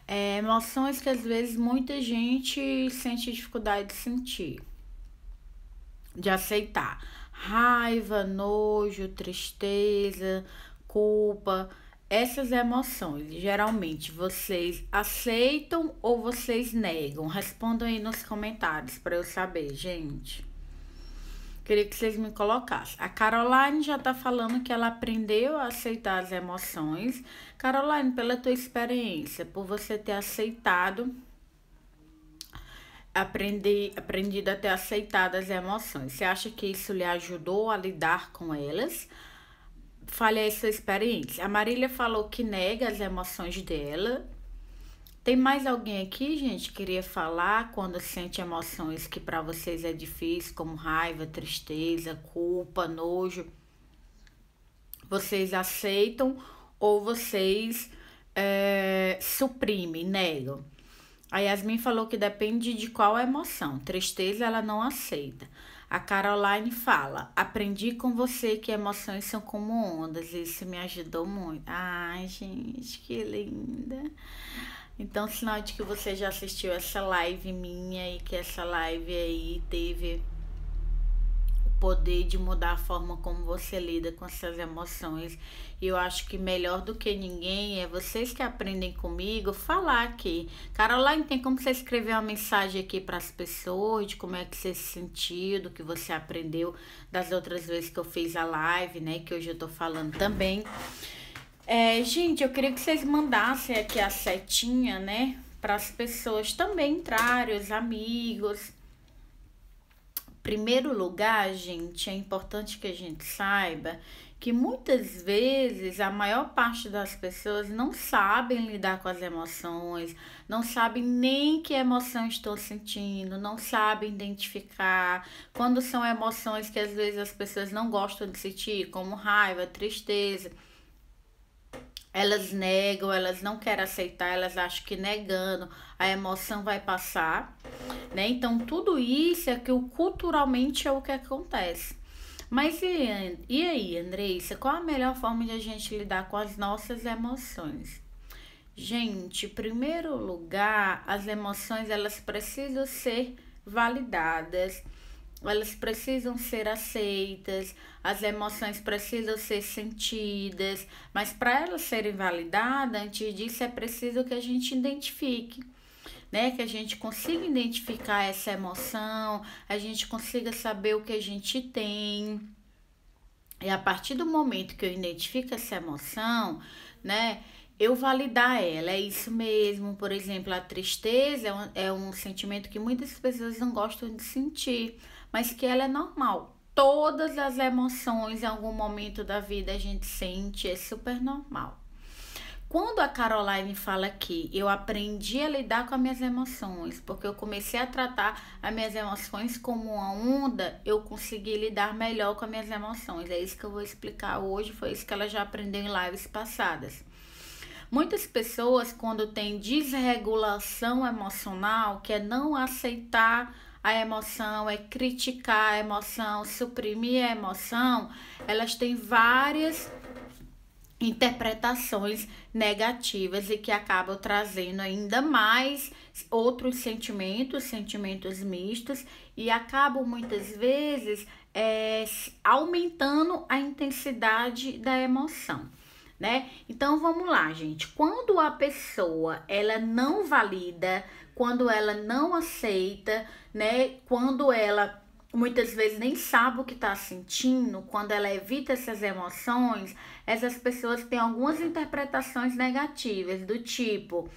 Emoções que às vezes muita gente sente dificuldade de sentir, de aceitar. Raiva, nojo, tristeza, culpa. Essas emoções, geralmente, vocês aceitam ou vocês negam? Respondam aí nos comentários para eu saber, gente. Queria que vocês me colocassem. A Caroline já tá falando que ela aprendeu a aceitar as emoções. Caroline, pela tua experiência, por você ter aceitado, aprendido a ter aceitado as emoções, você acha que isso lhe ajudou a lidar com elas? Fale aí sua experiência. A Marília falou que nega as emoções dela. Tem mais alguém aqui, gente, que queria falar quando sente emoções que para vocês é difícil, como raiva, tristeza, culpa, nojo? Vocês aceitam ou vocês suprimem, negam? A Yasmin falou que depende de qual emoção. Tristeza ela não aceita. A Caroline fala: aprendi com você que emoções são como ondas. Isso me ajudou muito. Ai, gente, que linda. Então, sinal de que você já assistiu essa live minha e que essa live aí teve o poder de mudar a forma como você lida com essas emoções. E eu acho que melhor do que ninguém é vocês que aprendem comigo falar aqui. Caroline, tem como você escrever uma mensagem aqui para as pessoas de como é que você se sentiu, do que você aprendeu das outras vezes que eu fiz a live, né? Que hoje eu tô falando também. Gente, eu queria que vocês mandassem aqui a setinha, né? Para as pessoas também entrarem, os amigos. Primeiro lugar, gente, é importante que a gente saiba que muitas vezes a maior parte das pessoas não sabem lidar com as emoções, não sabem nem que emoção estão sentindo, não sabem identificar. Quando são emoções que às vezes as pessoas não gostam de sentir, como raiva, tristeza, elas negam, elas não querem aceitar, elas acham que negando a emoção vai passar, né? Então, tudo isso é que culturalmente é o que acontece. Mas e aí, Andressa, qual a melhor forma de a gente lidar com as nossas emoções? Gente, em primeiro lugar, as emoções elas precisam ser validadas, elas precisam ser aceitas, as emoções precisam ser sentidas, mas para elas serem validadas, antes disso é preciso que a gente identifique, né? Que a gente consiga identificar essa emoção, a gente consiga saber o que a gente tem. E a partir do momento que eu identifico essa emoção, né? Eu validar ela, é isso mesmo. Por exemplo, a tristeza é um sentimento que muitas pessoas não gostam de sentir, mas que ela é normal. Todas as emoções em algum momento da vida a gente sente, é super normal. Quando a Caroline fala que eu aprendi a lidar com as minhas emoções, porque eu comecei a tratar as minhas emoções como uma onda, eu consegui lidar melhor com as minhas emoções. É isso que eu vou explicar hoje, foi isso que ela já aprendeu em lives passadas. Muitas pessoas, quando têm desregulação emocional, que é não aceitar a emoção, é criticar a emoção, suprimir a emoção, elas têm várias interpretações negativas e que acabam trazendo ainda mais outros sentimentos, sentimentos mistos, e acabam muitas vezes aumentando a intensidade da emoção, né? Então vamos lá, gente. Quando a pessoa ela não valida, quando ela não aceita, né? Quando ela muitas vezes nem sabe o que está sentindo, quando ela evita essas emoções, essas pessoas têm algumas interpretações negativas, do tipo: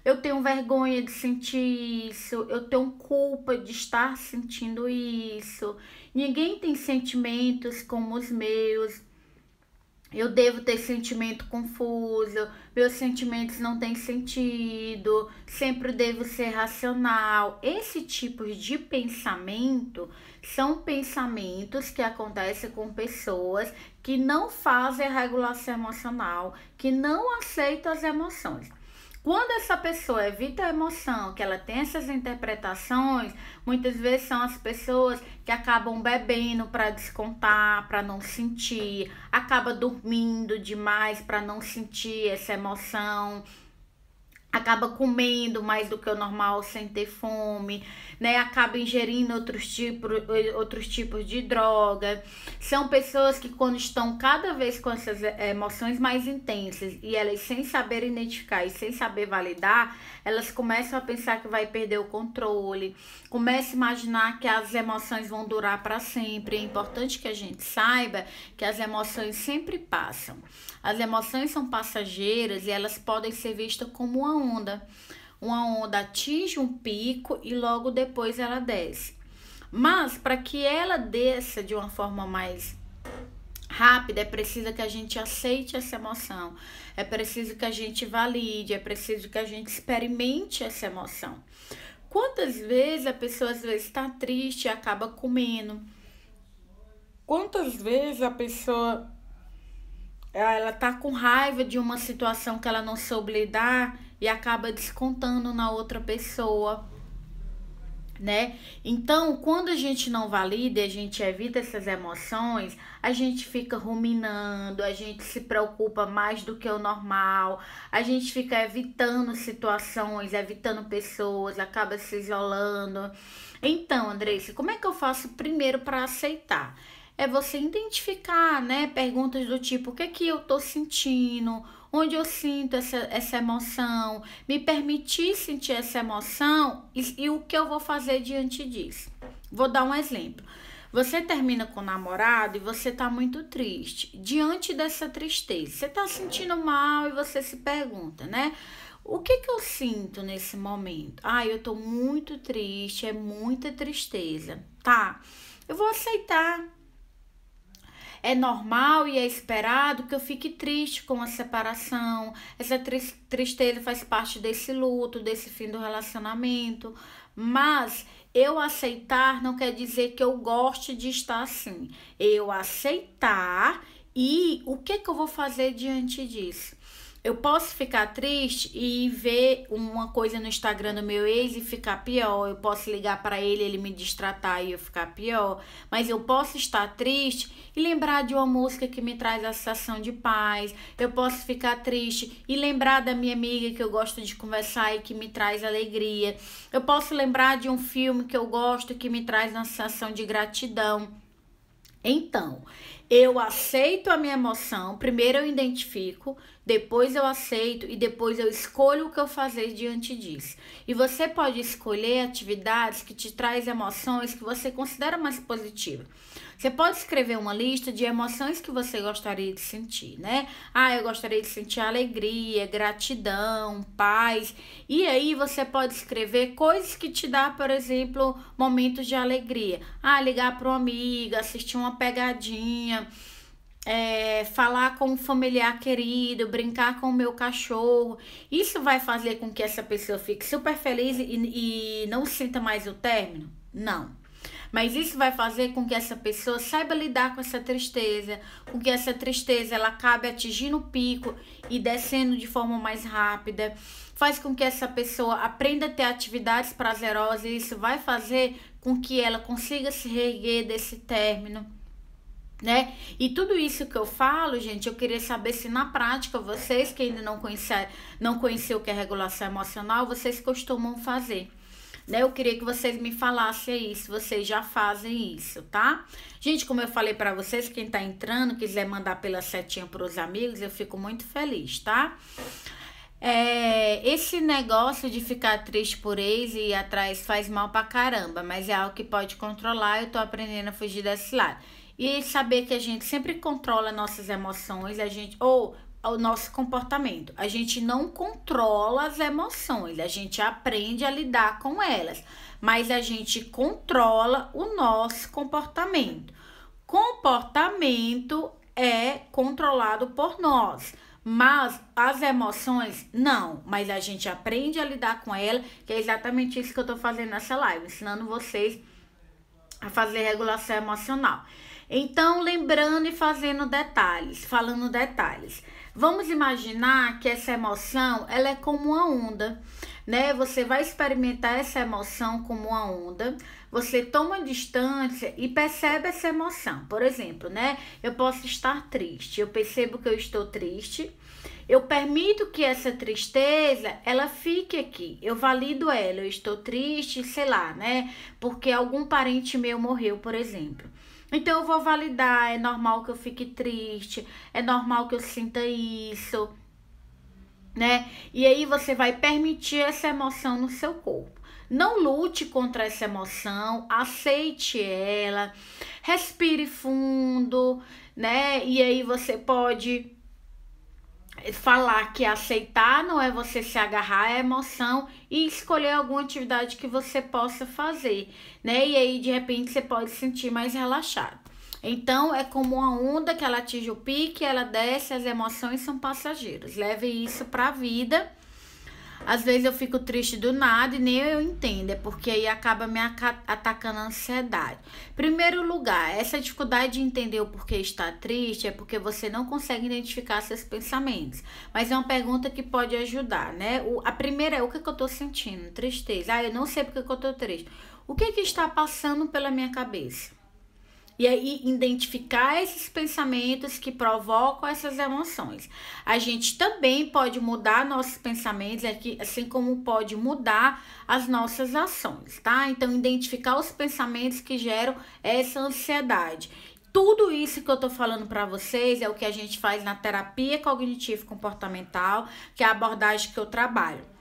eu tenho vergonha de sentir isso, eu tenho culpa de estar sentindo isso, ninguém tem sentimentos como os meus, eu devo ter sentimento confuso, meus sentimentos não têm sentido, sempre devo ser racional. Esse tipo de pensamento são pensamentos que acontecem com pessoas que não fazem a regulação emocional, que não aceitam as emoções. Quando essa pessoa evita a emoção, que ela tem essas interpretações, muitas vezes são as pessoas que acabam bebendo para descontar, para não sentir, acaba dormindo demais para não sentir essa emoção, acaba comendo mais do que o normal sem ter fome, né? Acaba ingerindo outros tipos de droga. São pessoas que quando estão cada vez com essas emoções mais intensas e elas sem saber identificar e sem saber validar, elas começam a pensar que vai perder o controle, começam a imaginar que as emoções vão durar para sempre. É importante que a gente saiba que as emoções sempre passam. As emoções são passageiras e elas podem ser vistas como uma onda. Uma onda atinge um pico e logo depois ela desce. Mas para que ela desça de uma forma mais rápida, é preciso que a gente aceite essa emoção. É preciso que a gente valide, é preciso que a gente experimente essa emoção. Quantas vezes a pessoa às vezes está triste e acaba comendo? Quantas vezes a pessoa ela tá com raiva de uma situação que ela não soube lidar e acaba descontando na outra pessoa, né? Então, quando a gente não valida, a gente evita essas emoções, a gente fica ruminando, a gente se preocupa mais do que o normal, a gente fica evitando situações, evitando pessoas, acaba se isolando. Então, Andressa, como é que eu faço primeiro para aceitar? É você identificar, né? Perguntas do tipo, o que é que eu tô sentindo? Onde eu sinto essa emoção? Me permitir sentir essa emoção e o que eu vou fazer diante disso. Vou dar um exemplo. Você termina com o namorado e você tá muito triste. Diante dessa tristeza, você tá sentindo mal e você se pergunta, né? O que que eu sinto nesse momento? Ah, eu tô muito triste, é muita tristeza. Tá, eu vou aceitar. É normal e é esperado que eu fique triste com a separação. Essa tristeza faz parte desse luto, desse fim do relacionamento. Mas eu aceitar não quer dizer que eu goste de estar assim. Eu aceitar e o que que eu vou fazer diante disso? Eu posso ficar triste e ver uma coisa no Instagram do meu ex e ficar pior. Eu posso ligar para ele me destratar e eu ficar pior. Mas eu posso estar triste e lembrar de uma música que me traz a sensação de paz. Eu posso ficar triste e lembrar da minha amiga que eu gosto de conversar e que me traz alegria. Eu posso lembrar de um filme que eu gosto que me traz uma sensação de gratidão. Então, eu aceito a minha emoção, primeiro eu identifico, depois eu aceito e depois eu escolho o que eu fazer diante disso. E você pode escolher atividades que te trazem emoções que você considera mais positivas. Você pode escrever uma lista de emoções que você gostaria de sentir, né? Ah, eu gostaria de sentir alegria, gratidão, paz. E aí você pode escrever coisas que te dá, por exemplo, momentos de alegria. Ah, ligar para uma amiga, assistir uma pegadinha, falar com um familiar querido, brincar com o meu cachorro. Isso vai fazer com que essa pessoa fique super feliz e não sinta mais o término? Não. Mas isso vai fazer com que essa pessoa saiba lidar com essa tristeza, com que essa tristeza ela acabe atingindo o pico e descendo de forma mais rápida. Faz com que essa pessoa aprenda a ter atividades prazerosas e isso vai fazer com que ela consiga se reerguer desse término, né? E tudo isso que eu falo, gente, eu queria saber se na prática vocês que ainda não conheceu o que é regulação emocional, vocês costumam fazer. Né? Eu queria que vocês me falassem aí se vocês já fazem isso, tá? Gente, como eu falei pra vocês, quem tá entrando, quiser mandar pela setinha pros amigos, eu fico muito feliz, tá? Esse negócio de ficar triste por ex e ir atrás faz mal pra caramba, mas é algo que pode controlar, eu tô aprendendo a fugir desse lado. E saber que a gente sempre controla nossas emoções, ou o nosso comportamento. A gente não controla as emoções, a gente aprende a lidar com elas, mas a gente controla o nosso comportamento. Comportamento é controlado por nós, mas as emoções não, mas a gente aprende a lidar com ela, que é exatamente isso que eu tô fazendo nessa live, ensinando vocês a fazer regulação emocional. Então, lembrando e fazendo detalhes, falando detalhes. Vamos imaginar que essa emoção, ela é como uma onda, né? Você vai experimentar essa emoção como uma onda, você toma distância e percebe essa emoção. Por exemplo, né? Eu posso estar triste, eu percebo que eu estou triste Eu permito que essa tristeza, ela fique aqui. Eu valido ela. Eu estou triste, sei lá, né? Porque algum parente meu morreu, por exemplo. Então eu vou validar. É normal que eu fique triste. É normal que eu sinta isso, né? E aí você vai permitir essa emoção no seu corpo. Não lute contra essa emoção, aceite ela, respire fundo, né? E aí você pode falar que aceitar não é você se agarrar à emoção e escolher alguma atividade que você possa fazer, né? E aí de repente você pode se sentir mais relaxado. Então é como uma onda que ela atinge o pique, ela desce, as emoções são passageiras. Leve isso para a vida. Às vezes eu fico triste do nada e nem eu entendo, é porque aí acaba me atacando a ansiedade. Primeiro lugar, essa dificuldade de entender o porquê está triste é porque você não consegue identificar seus pensamentos. Mas é uma pergunta que pode ajudar, né? A primeira é: o que eu tô sentindo? Tristeza. Eu não sei porque eu tô triste. O que está passando pela minha cabeça? E aí, identificar esses pensamentos que provocam essas emoções. A gente também pode mudar nossos pensamentos, assim como pode mudar as nossas ações, tá? Então, identificar os pensamentos que geram essa ansiedade. Tudo isso que eu tô falando para vocês é o que a gente faz na terapia cognitivo-comportamental, que é a abordagem que eu trabalho.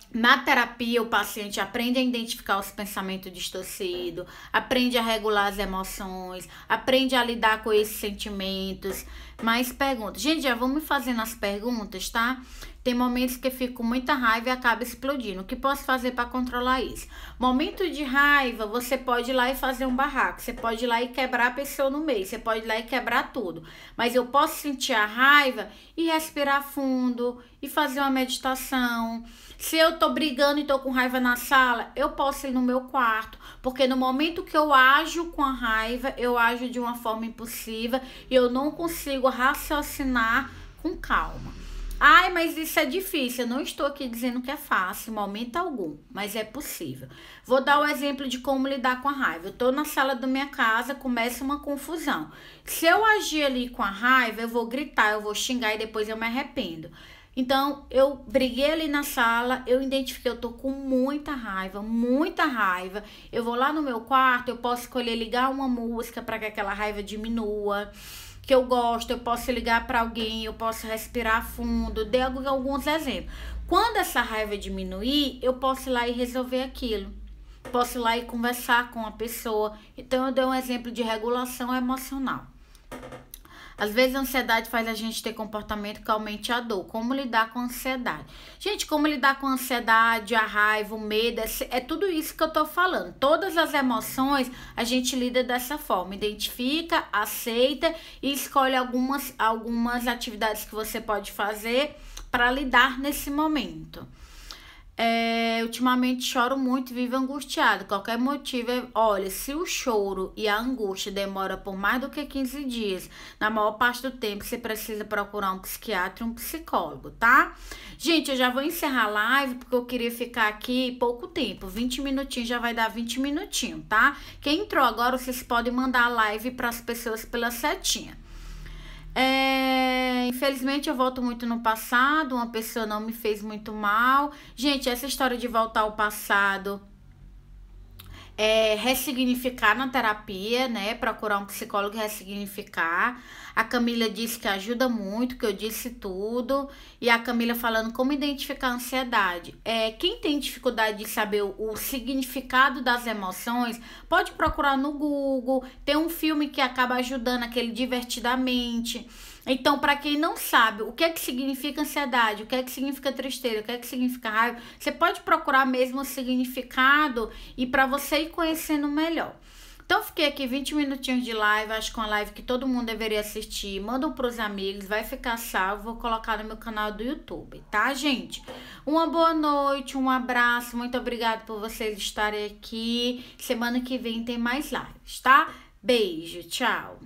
Na terapia, o paciente aprende a identificar os pensamentos distorcidos, aprende a regular as emoções, aprende a lidar com esses sentimentos. Mais perguntas. Gente, já vamos fazendo as perguntas, tá? Tem momentos que eu fico com muita raiva e acaba explodindo. O que posso fazer para controlar isso? Momento de raiva, você pode ir lá e fazer um barraco. Você pode ir lá e quebrar a pessoa no meio. Você pode ir lá e quebrar tudo. Mas eu posso sentir a raiva e respirar fundo e fazer uma meditação. Se eu tô brigando e tô com raiva na sala, eu posso ir no meu quarto. Porque no momento que eu ajo com a raiva, eu ajo de uma forma impulsiva e eu não consigo raciocinar com calma. Ai, mas isso é difícil. Eu não estou aqui dizendo que é fácil, em momento algum, mas é possível. Vou dar o exemplo de como lidar com a raiva. Eu estou na sala da minha casa, começa uma confusão. Se eu agir ali com a raiva, eu vou gritar, eu vou xingar e depois eu me arrependo. Então, eu briguei ali na sala, eu identifiquei, eu tô com muita raiva, muita raiva. Eu vou lá no meu quarto, eu posso escolher ligar uma música para que aquela raiva diminua, que eu gosto, eu posso ligar para alguém, eu posso respirar fundo, dei alguns exemplos. Quando essa raiva diminuir, eu posso ir lá e resolver aquilo. Posso ir lá e conversar com a pessoa. Então, eu dei um exemplo de regulação emocional. Às vezes a ansiedade faz a gente ter comportamento que aumente a dor. Como lidar com a ansiedade? Gente, como lidar com a ansiedade, a raiva, o medo, é tudo isso que eu tô falando. Todas as emoções a gente lida dessa forma. Identifica, aceita e escolhe algumas atividades que você pode fazer para lidar nesse momento. Ultimamente choro muito e vivo angustiado. Qualquer motivo, olha, se o choro e a angústia demora por mais do que 15 dias, na maior parte do tempo você precisa procurar um psiquiatra e um psicólogo, tá? Gente, eu já vou encerrar a live porque eu queria ficar aqui pouco tempo, 20 minutinhos, já vai dar 20 minutinhos, tá? Quem entrou agora, vocês podem mandar a live para as pessoas pela setinha. Infelizmente eu volto muito no passado, uma pessoa não me fez muito mal. Gente, essa história de voltar ao passado ressignificar na terapia, né? Procurar um psicólogo e ressignificar. A Camila disse que ajuda muito, que eu disse tudo. E a Camila falando como identificar a ansiedade. Quem tem dificuldade de saber o significado das emoções, pode procurar no Google. Tem um filme que acaba ajudando, aquele Divertidamente. Então, para quem não sabe o que é que significa ansiedade, o que é que significa tristeza, o que é que significa raiva, você pode procurar mesmo o significado e para você ir conhecendo melhor. Então, fiquei aqui 20 minutinhos de live, acho que é uma live que todo mundo deveria assistir. Mandam pros amigos, vai ficar salvo, vou colocar no meu canal do YouTube, tá, gente? Uma boa noite, um abraço, muito obrigada por vocês estarem aqui. Semana que vem tem mais lives, tá? Beijo, tchau!